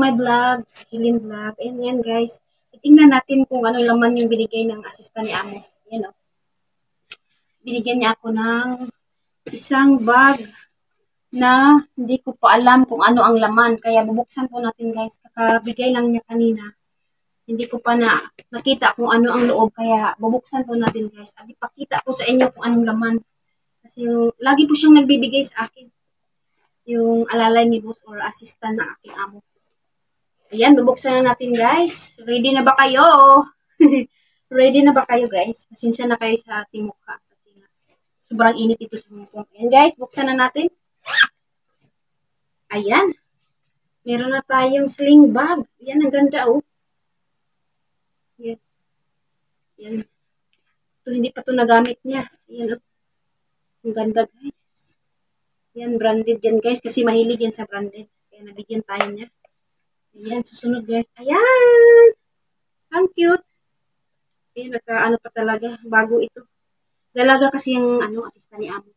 my vlog, Jilin Vlog. Ayan yan guys. Tingnan natin kung ano laman yung binigay ng assistant ni Amo. Ayan o. Binigyan niya ako ng isang bag na hindi ko pa alam kung ano ang laman. Kaya bubuksan po natin guys. Kakabigay lang niya kanina. Hindi ko pa nakita kung ano ang loob. Kaya bubuksan po natin guys. At ipakita ko sa inyo kung anong laman. Kasi lagi po siyang nagbibigay sa akin. Yung alalay ni boss or assistant ng aking amo. Ayan, bubuksan na natin guys. Ready na ba kayo? Ready na ba kayo guys? Pasensya na kayo sa ating mukha. Kasi sobrang init ito sa mukha. Ayan guys, buksan na natin. Ayan. Meron na tayong sling bag. Ayan, ang ganda oh. Ayan. Ayan. Ito, hindi pa ito nagamit niya. Ayan oh. Ang ganda guys. Ayan, branded yan guys. Kasi mahilig yan sa branded. Kaya nabigyan tayo niya. Ayan, susunod guys. Ayan! Ang cute. Ayan, ano pa talaga. Bago ito. Dalaga kasi yung assistant ni Amo.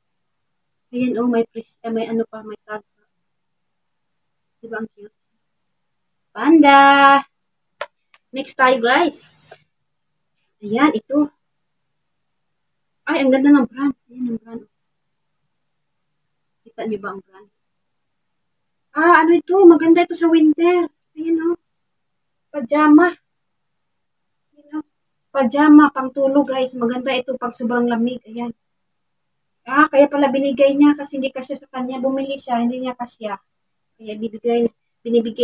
Ayan, oh, may ano pa, may tag pa. Diba ang cute? Panda! Next tayo guys. Ayan, ito. Ay, ang ganda ng brand. Ayan, ang brand. Kita niyo ba ang brand? Ah, ano ito? Maganda ito sa winter. Ayan, oh. Pajama. Ayan, oh. Pajama, pang tulog guys. Maganda ito pag sobrang lamig. Ayan. Ah, kaya pala binigay niya kasi hindi kasya sa kanya. Bumili siya, hindi niya kasya. Kaya binibigay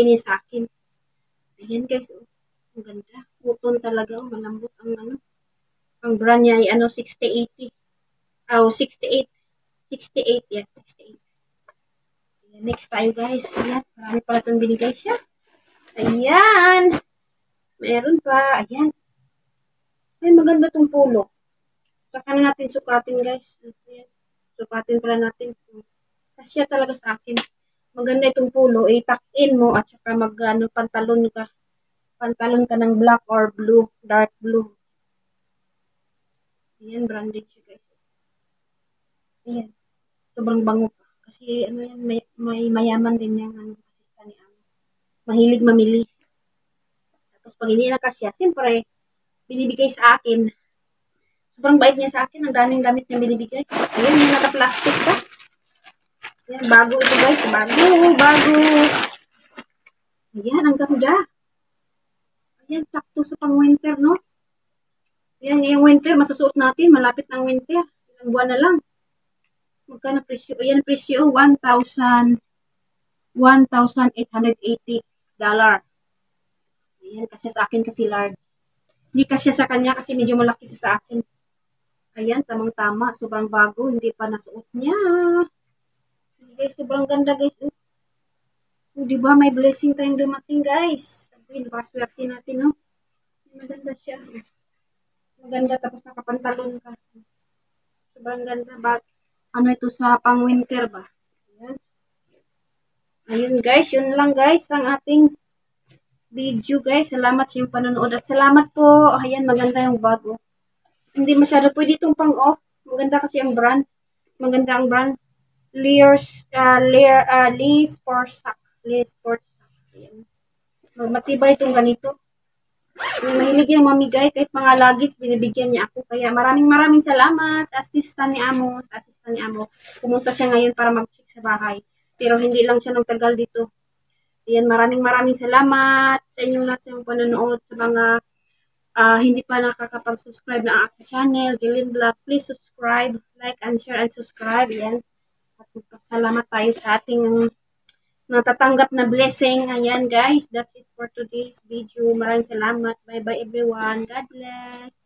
niya sa akin. Ayan guys, oh. Ang ganda. Cotton talaga, oh. Malambot ang Ang brand niya ay 6080. Oh, 68. 68, yeah, 68. Ayan, next tayo guys. Ayan, marami pala itong binigay siya. Ayan. Meron pa. Ayan. Ay, maganda itong pulo. Saka na natin sukatin guys. Ayan. Sukatin pala natin. Kasya talaga sa akin. Maganda itong pulo. I-tuck-in mo at saka pantalon ka. Pantalon ka ng black or blue. Dark blue. Ayan, branded siya guys. Ayan. Sobrang bango pa. Kasi yan, may mayaman din yung assistant ni Amo. Mahilig mamili. Tapos pag hindi na kasya, siyempre, binibigay sa akin. Sobrang bait niya sa akin. Ang daming gamit niya binibigay. Ayan, yung naka-plastic pa. Ayan, bago ito guys. Bago. Ayan, ang ganda. Ayan, sakto sa pang-winter, no? Ayan, ngayong winter, masusuot natin. Malapit ng winter. Ilang buwan na lang. Magkano presyo? Ayan, presyo, $1,880. Ayan, kasi sa akin kasi large. Hindi kasi sa kanya kasi medyo malaki sa akin. Ayan, tamang-tama. Sobrang bago. Hindi pa nasuot niya. Guys, sobrang ganda guys. Diba, may blessing tayong dumating guys. Sabihin, paswerte natin, no? Maganda siya. Maganda, tapos nakapantalon ka. Sobrang ganda. Ano ito sa pang-winter ba? Ayan. Ayun guys, yun lang guys ang ating video guys. Salamat sa iyong panonood at salamat po. Ayan, maganda yung bago. Hindi masyado pwede itong pang-off. Maganda kasi ang brand. Maganda ang brand. Lee Sports Sack. Lee Sports Sack. Ayan. Matibay itong ganito. Mahilig yung mamigay kahit mga lagis binibigyan niya ako. Kaya maraming salamat sa assistant ni Amo. Pumunta siya ngayon para mag-check sa bahay. Pero hindi lang siya nagtagal dito. Ayan, maraming salamat sa inyong lahat sa panonood. Sa mga hindi pa nakakapag-subscribe na aking channel, Jilin Vlog, please subscribe, like, and share, and subscribe. Ayan. At salamat tayo sa ating natatanggap na blessing. Ayan guys, that's it for today's video. Maraming salamat. Bye bye everyone. God bless.